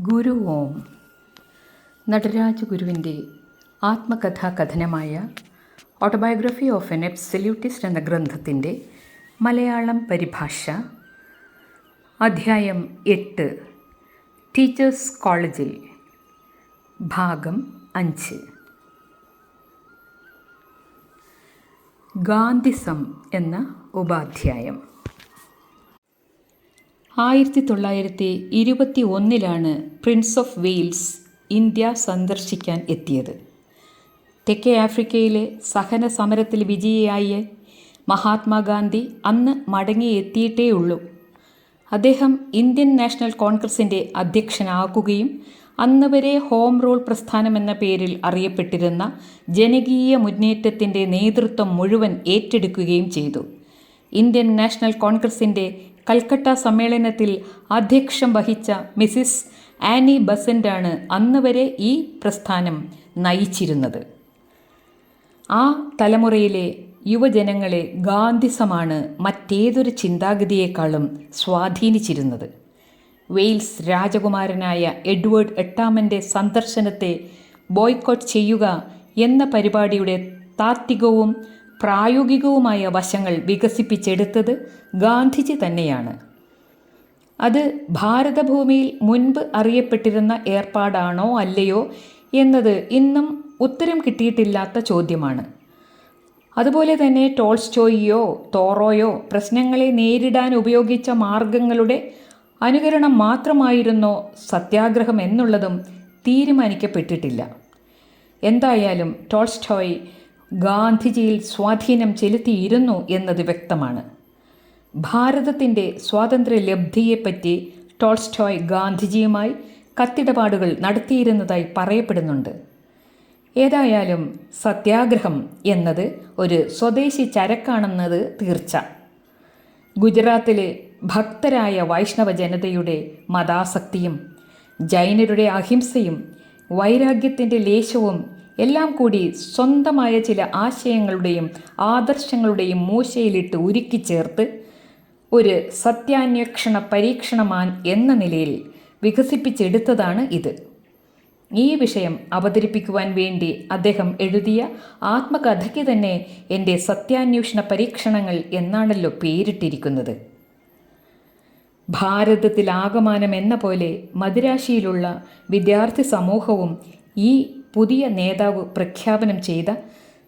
ഗുരു ഓം. നടരാജ ഗുരുവിൻ്റെ ആത്മകഥാകഥനമായ autobiography of N എബ്സല്യൂട്ടിസ്റ്റ് എന്ന ഗ്രന്ഥത്തിൻ്റെ മലയാളം പരിഭാഷ, അധ്യായം 8, ടീച്ചേഴ്സ് കോളേജിൽ, ഭാഗം 5. ഗാന്ധിസം എന്ന ഉപാധ്യായം. 1921 പ്രിൻസ് ഓഫ് വെയിൽസ് ഇന്ത്യ സന്ദർശിക്കാൻ എത്തിയത്. തെക്കേ ആഫ്രിക്കയിലെ സഹന സമരത്തിൽ വിജയിയായ മഹാത്മാഗാന്ധി അന്ന് മടങ്ങിയെത്തിയിട്ടേയുള്ളൂ. അദ്ദേഹം ഇന്ത്യൻ നാഷണൽ കോൺഗ്രസിൻ്റെ അധ്യക്ഷനാകുകയും അന്ന് വരെ ഹോം റൂൾ പ്രസ്ഥാനം എന്ന പേരിൽ അറിയപ്പെട്ടിരുന്ന ജനകീയ മുന്നേറ്റത്തിൻ്റെ നേതൃത്വം മുഴുവൻ ഏറ്റെടുക്കുകയും ചെയ്തു. ഇന്ത്യൻ നാഷണൽ കോൺഗ്രസിൻ്റെ കൽക്കട്ട സമ്മേളനത്തിൽ അധ്യക്ഷം വഹിച്ച മിസിസ് ആനി ബസന്റാണ് അന്ന് വരെ ഈ പ്രസ്ഥാനം നയിച്ചിരുന്നത്. ആ തലമുറയിലെ യുവജനങ്ങളെ ഗാന്ധിസമാണ് മറ്റേതൊരു ചിന്താഗതിയേക്കാളും സ്വാധീനിച്ചിരുന്നത്. വെയിൽസ് രാജകുമാരനായ എഡ്വേർഡ് 8 സന്ദർശനത്തെ ബോയ്ക്കോട്ട് ചെയ്യുക എന്ന പരിപാടിയുടെ താത്വികവും പ്രായോഗികവുമായ വശങ്ങൾ വികസിപ്പിച്ചെടുത്തത് ഗാന്ധിജി തന്നെയാണ്. അത് ഭാരതഭൂമിയിൽ മുൻപ് അറിയപ്പെട്ടിരുന്ന ഏർപ്പാടാണോ അല്ലയോ എന്നത് ഇന്നും ഉത്തരം കിട്ടിയിട്ടില്ലാത്ത ചോദ്യമാണ്. അതുപോലെ തന്നെ ടോൾസ്റ്റോയിയോ തോറോയോ പ്രശ്നങ്ങളെ നേരിടാൻ ഉപയോഗിച്ച മാർഗങ്ങളുടെ അനുകരണം മാത്രമായിരുന്നോ സത്യാഗ്രഹം എന്നുള്ളതും തീരുമാനിക്കപ്പെട്ടിട്ടില്ല. എന്തായാലും ടോൾസ്റ്റോയ് ഗാന്ധിജിയിൽ സ്വാധീനം ചെലുത്തിയിരുന്നു എന്നത് വ്യക്തമാണ്. ഭാരതത്തിൻ്റെ സ്വാതന്ത്ര്യലബ്ധിയെപ്പറ്റി ടോൾസ്റ്റോയ് ഗാന്ധിജിയുമായി കത്തിടപാടുകൾ നടത്തിയിരുന്നതായി പറയപ്പെടുന്നുണ്ട്. ഏതായാലും സത്യാഗ്രഹം എന്നത് ഒരു സ്വദേശി ചരക്കാണെന്നത് തീർച്ച. ഗുജറാത്തിലെ ഭക്തരായ വൈഷ്ണവ ജനതയുടെ മതാസക്തിയും ജൈനരുടെ അഹിംസയും വൈരാഗ്യത്തിൻ്റെ ലേശവും എല്ലാം കൂടി സ്വന്തമായ ചില ആശയങ്ങളുടെയും ആദർശങ്ങളുടെയും മൂശയിലിട്ട് ഉരുക്കിച്ചേർത്ത് ഒരു സത്യാന്വേഷണ പരീക്ഷണമാൻ എന്ന നിലയിൽ വികസിപ്പിച്ചെടുത്തതാണ് ഇത്. ഈ വിഷയം അവതരിപ്പിക്കുവാൻ വേണ്ടി അദ്ദേഹം എഴുതിയ ആത്മകഥയ്ക്ക് തന്നെ എൻ്റെ സത്യാന്വേഷണ പരീക്ഷണങ്ങൾ എന്നാണല്ലോ പേരിട്ടിരിക്കുന്നത്. ഭാരതത്തിലാകമാനം എന്ന പോലെ മദിരാശിയിലുള്ള വിദ്യാർത്ഥി സമൂഹവും ഈ പുതിയ നേതാവ് പ്രഖ്യാപനം ചെയ്ത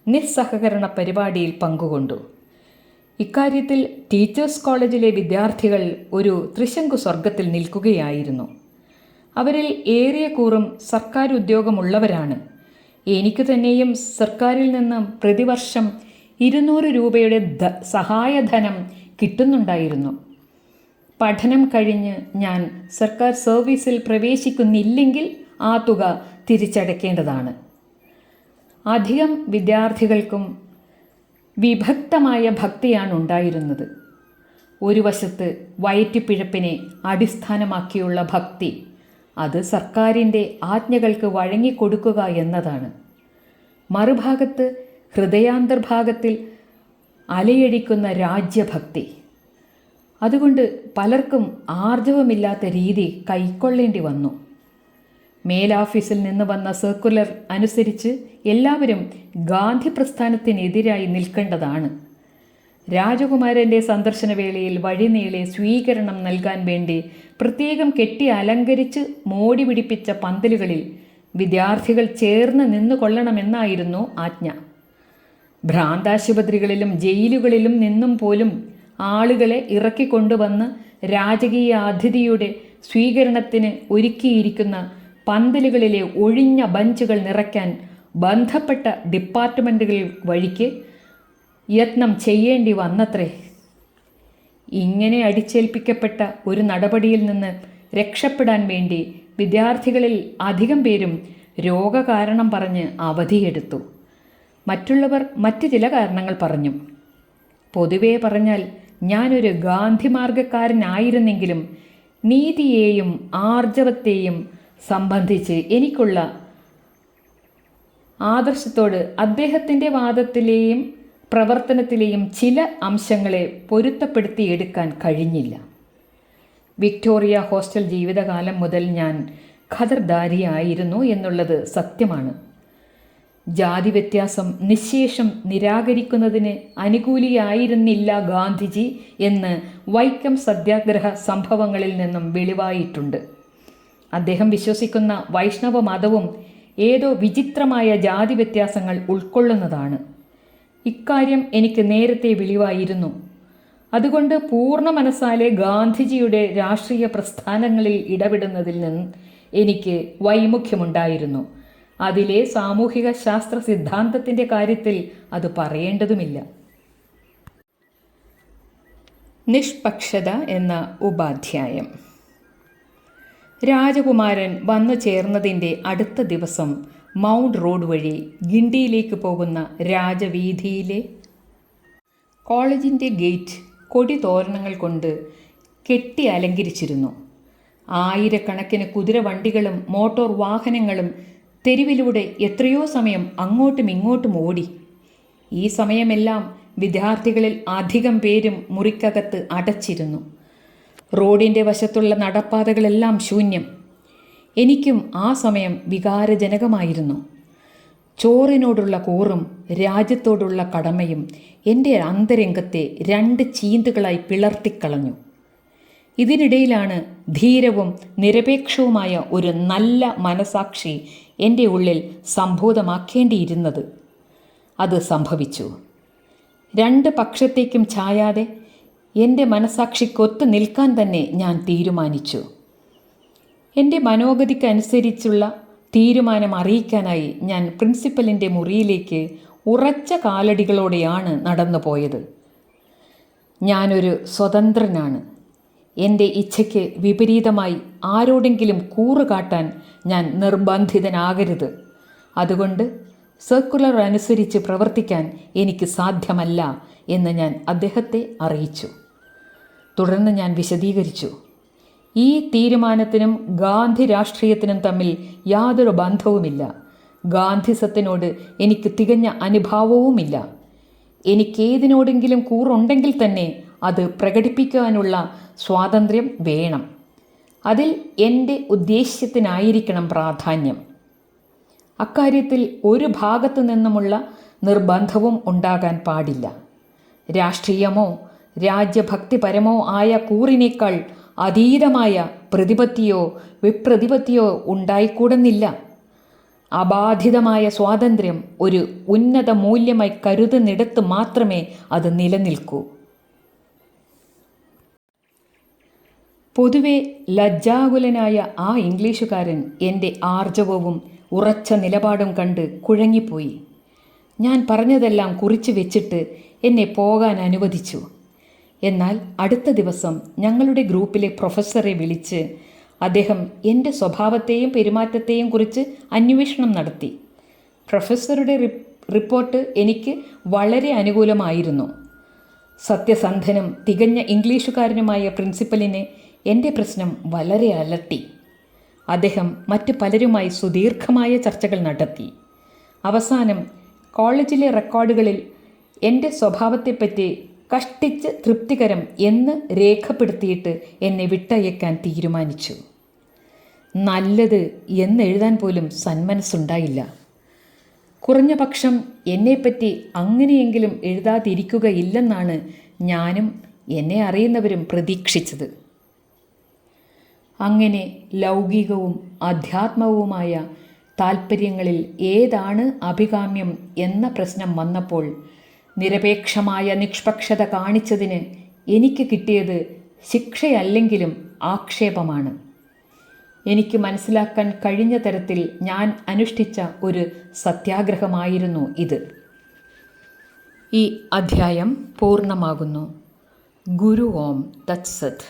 നിസ്സഹകരണ പരിപാടിയിൽ പങ്കുകൊണ്ടു. ഇക്കാര്യത്തിൽ ടീച്ചേഴ്സ് കോളേജിലെ വിദ്യാർത്ഥികൾ ഒരു ത്രിശങ്കു സ്വർഗത്തിൽ നിൽക്കുകയായിരുന്നു. അവരിൽ ഏറിയ കൂറും സർക്കാർ ഉദ്യോഗമുള്ളവരാണ്. എനിക്ക് തന്നെയും സർക്കാരിൽ നിന്ന് പ്രതിവർഷം 200 രൂപയുടെ സഹായധനം കിട്ടുന്നുണ്ടായിരുന്നു. പഠനം കഴിഞ്ഞ് ഞാൻ സർക്കാർ സർവീസിൽ പ്രവേശിക്കുന്നില്ലെങ്കിൽ ആ തുക തിരിച്ചടയ്ക്കേണ്ടതാണ്. അധികം വിദ്യാർത്ഥികൾക്കും വിഭക്തമായ ഭക്തിയാണ് ഉണ്ടായിരുന്നത്. ഒരു വശത്ത് വയറ്റിപ്പിഴപ്പിനെ അടിസ്ഥാനമാക്കിയുള്ള ഭക്തി, അത് സർക്കാരിൻ്റെ ആജ്ഞകൾക്ക് വഴങ്ങിക്കൊടുക്കുക എന്നതാണ്. മറുഭാഗത്ത് ഹൃദയാന്തർഭാഗത്തിൽ അലയടിക്കുന്ന രാജ്യഭക്തി. അതുകൊണ്ട് പലർക്കും ആർജവമില്ലാത്ത രീതി കൈക്കൊള്ളേണ്ടി വന്നു. മേലാഫീസിൽ നിന്ന് വന്ന സർക്കുലർ അനുസരിച്ച് എല്ലാവരും ഗാന്ധി പ്രസ്ഥാനത്തിനെതിരായി നിൽക്കേണ്ടതാണ്. രാജകുമാരൻ്റെ സന്ദർശനവേളയിൽ വഴിനീളെ സ്വീകരണം നൽകാൻ വേണ്ടി പ്രത്യേകം കെട്ടി അലങ്കരിച്ച് മോടി പിടിപ്പിച്ച പന്തലുകളിൽ വിദ്യാർത്ഥികൾ ചേർന്ന് നിന്നുകൊള്ളണമെന്നായിരുന്നു ആജ്ഞ. ഭ്രാന്താശുപത്രികളിലും ജയിലുകളിലും നിന്നും പോലും ആളുകളെ ഇറക്കിക്കൊണ്ടുവന്ന് രാജകീയ അതിഥിയുടെ സ്വീകരണത്തിന് ഒരുക്കിയിരിക്കുന്ന പന്തലുകളിലെ ഒഴിഞ്ഞ ബഞ്ചുകൾ നിറയ്ക്കാൻ ബന്ധപ്പെട്ട ഡിപ്പാർട്ട്മെൻറ്റുകൾ വഴിക്ക് യത്നം ചെയ്യേണ്ടി വന്നത്രേ. ഇങ്ങനെ അടിച്ചേൽപ്പിക്കപ്പെട്ട ഒരു നടപടിയിൽ നിന്ന് രക്ഷപ്പെടാൻ വേണ്ടി വിദ്യാർത്ഥികളിൽ അധികം പേരും രോഗകാരണം പറഞ്ഞ് അവധിയെടുത്തു. മറ്റുള്ളവർ മറ്റ് ചില കാരണങ്ങൾ പറഞ്ഞു. പൊതുവേ പറഞ്ഞാൽ ഞാനൊരു ഗാന്ധിമാർഗക്കാരനായിരുന്നെങ്കിലും നീതിയെയും ആർജവത്തെയും സംബന്ധിച്ച് എനിക്കുള്ള ആദർശത്തോട് അദ്ദേഹത്തിൻ്റെ വാദത്തിലെയും പ്രവർത്തനത്തിലെയും ചില അംശങ്ങളെ പൊരുത്തപ്പെടുത്തിയെടുക്കാൻ കഴിഞ്ഞില്ല. വിക്ടോറിയ ഹോസ്റ്റൽ ജീവിതകാലം മുതൽ ഞാൻ ഖദർദാരിയായിരുന്നു എന്നുള്ളത് സത്യമാണ്. ജാതി വ്യത്യാസം നിശ്ശേഷം നിരാകരിക്കുന്നതിന് അനുകൂലിയായിരുന്നില്ല ഗാന്ധിജി എന്ന് വൈക്കം സത്യാഗ്രഹ സംഭവങ്ങളിൽ നിന്നും വെളിവായിട്ടുണ്ട്. അദ്ദേഹം വിശ്വസിക്കുന്ന വൈഷ്ണവ മതവും ഏതോ വിചിത്രമായ ജാതി വ്യത്യാസങ്ങൾ ഉൾക്കൊള്ളുന്നതാണ്. ഇക്കാര്യം എനിക്ക് നേരത്തെ വെളിവായിരുന്നു. അതുകൊണ്ട് പൂർണ്ണ മനസ്സാലെ ഗാന്ധിജിയുടെ രാഷ്ട്രീയ പ്രസ്ഥാനങ്ങളിൽ ഇടപെടുന്നതിൽ നിന്ന് എനിക്ക് വൈമുഖ്യമുണ്ടായിരുന്നു. അതിലെ സാമൂഹിക ശാസ്ത്ര സിദ്ധാന്തത്തിൻ്റെ കാര്യത്തിൽ അത് പറയേണ്ടതുമില്ല. നിഷ്പക്ഷത എന്ന ഉപാധ്യായം. രാജകുമാരൻ വന്നു ചേർന്നതിൻ്റെ അടുത്ത ദിവസം മൗണ്ട് റോഡ് വഴി ഗിണ്ടിയിലേക്ക് പോകുന്ന രാജവീഥിയിലെ കോളേജിൻ്റെ ഗേറ്റ് കൊടി തോരണങ്ങൾ കൊണ്ട് കെട്ടി അലങ്കരിച്ചിരുന്നു. ആയിരക്കണക്കിന് കുതിരവണ്ടികളും മോട്ടോർ വാഹനങ്ങളും തെരുവിലൂടെ എത്രയോ സമയം അങ്ങോട്ടും ഇങ്ങോട്ടും ഓടി. ഈ സമയമെല്ലാം വിദ്യാർത്ഥികളിൽ അധികം പേരും മുറിക്കകത്ത് അടച്ചിരുന്നു. റോഡിൻ്റെ വശത്തുള്ള നടപ്പാതകളെല്ലാം ശൂന്യം. എനിക്കും ആ സമയം വികാരജനകമായിരുന്നു. ചോറിനോടുള്ള കൂറും രാജ്യത്തോടുള്ള കടമയും എൻ്റെ അന്തരംഗത്തെ രണ്ട് ചീന്തുകളായി പിളർത്തിക്കളഞ്ഞു. ഇതിനിടയിലാണ് ധീരവും നിരപേക്ഷവുമായ ഒരു നല്ല മനസാക്ഷി എൻ്റെ ഉള്ളിൽ സംഭൂതമാക്കേണ്ടിയിരുന്നത്. അത് സംഭവിച്ചു. രണ്ട് പക്ഷത്തേക്കും ചായാതെ എൻ്റെ മനസാക്ഷിക്കൊത്തു നിൽക്കാൻ തന്നെ ഞാൻ തീരുമാനിച്ചു. എൻ്റെ മനോഗതിക്കനുസരിച്ചുള്ള തീരുമാനം അറിയിക്കാനായി ഞാൻ പ്രിൻസിപ്പലിൻ്റെ മുറിയിലേക്ക് ഉറച്ച കാലടികളോടെയാണ് നടന്നു പോയത്. ഞാനൊരു സ്വതന്ത്രനാണ്. എൻ്റെ ഇച്ഛയ്ക്ക് വിപരീതമായി ആരോടെങ്കിലും കൂറുകാട്ടാൻ ഞാൻ നിർബന്ധിതനാകരുത്. അതുകൊണ്ട് സർക്കുലർ അനുസരിച്ച് പ്രവർത്തിക്കാൻ എനിക്ക് സാധ്യമല്ല എന്ന് ഞാൻ അദ്ദേഹത്തെ അറിയിച്ചു. തുടർന്ന് ഞാൻ വിശദീകരിച്ചു. ഈ തീരുമാനത്തിനും ഗാന്ധി രാഷ്ട്രീയത്തിനും തമ്മിൽ യാതൊരു ബന്ധവുമില്ല. ഗാന്ധിസത്തിനോട് എനിക്ക് തികഞ്ഞ അനുഭാവവുമില്ല. എനിക്കേതിനോടെങ്കിലും കൂറുണ്ടെങ്കിൽ തന്നെ അത് പ്രകടിപ്പിക്കാനുള്ള സ്വാതന്ത്ര്യം വേണം. അതിൽ എൻ്റെ ഉദ്ദേശ്യത്തിനായിരിക്കണം പ്രാധാന്യം. അക്കാര്യത്തിൽ ഒരു ഭാഗത്തു നിന്നുമുള്ള നിർബന്ധവും ഉണ്ടാകാൻ പാടില്ല. രാഷ്ട്രീയമോ രാജ്യഭക്തിപരമോ ആയ കൂറിനേക്കാൾ അതീതമായ പ്രതിപത്തിയോ വിപ്രതിപത്തിയോ ഉണ്ടായിക്കൂടുന്നില്ല. അബാധിതമായ സ്വാതന്ത്ര്യം ഒരു ഉന്നത മൂല്യമായി കരുതുന്നിടത്ത് മാത്രമേ അത് നിലനിൽക്കൂ. പൊതുവെ ലജ്ജാകുലനായ ആ ഇംഗ്ലീഷുകാരൻ എൻ്റെ ആർജവവും ഉറച്ച നിലപാടും കണ്ട് കുഴങ്ങിപ്പോയി. ഞാൻ പറഞ്ഞതെല്ലാം കുറിച്ചു വെച്ചിട്ട് എന്നെ പോകാൻ അനുവദിച്ചു. എന്നാൽ അടുത്ത ദിവസം ഞങ്ങളുടെ ഗ്രൂപ്പിലെ പ്രൊഫസറെ വിളിച്ച് അദ്ദേഹം എൻ്റെ സ്വഭാവത്തെയും പെരുമാറ്റത്തെയും കുറിച്ച് അന്വേഷണം നടത്തി. പ്രൊഫസറുടെ റിപ്പോർട്ട് എനിക്ക് വളരെ അനുകൂലമായിരുന്നു. സത്യസന്ധനും തികഞ്ഞ ഇംഗ്ലീഷുകാരനുമായ പ്രിൻസിപ്പലിനെ എൻ്റെ പ്രശ്നം വളരെ അലട്ടി. അദ്ദേഹം മറ്റു പലരുമായി സുദീർഘമായ ചർച്ചകൾ നടത്തി. അവസാനം കോളേജിലെ റെക്കോർഡുകളിൽ എൻ്റെ സ്വഭാവത്തെപ്പറ്റി കഷ്ടിച്ച് തൃപ്തികരം എന്ന് രേഖപ്പെടുത്തിയിട്ട് എന്നെ വിട്ടയക്കാൻ തീരുമാനിച്ചു. നല്ലത് എന്നെഴുതാൻ പോലും സന്മനസ്സുണ്ടായില്ല. കുറഞ്ഞ പക്ഷം എന്നെപ്പറ്റി അങ്ങനെയെങ്കിലും എഴുതാതിരിക്കുകയില്ലെന്നാണ് ഞാനും എന്നെ അറിയുന്നവരും പ്രതീക്ഷിച്ചത്. അങ്ങനെ ലൗകികവും അധ്യാത്മവുമായ താൽപ്പര്യങ്ങളിൽ ഏതാണ് അഭികാമ്യം എന്ന പ്രശ്നം വന്നപ്പോൾ നിരപേക്ഷമായ നിഷ്പക്ഷത കാണിച്ചതിന് എനിക്ക് കിട്ടിയത് ശിക്ഷയല്ലെങ്കിലും ആക്ഷേപമാണ്. എനിക്ക് മനസ്സിലാക്കാൻ കഴിഞ്ഞ തരത്തിൽ ഞാൻ അനുഷ്ഠിച്ച ഒരു സത്യാഗ്രഹമായിരുന്നു ഇത്. ഈ അധ്യായം പൂർണ്ണമാകുന്നു. ഗുരു ഓം തത്സത്.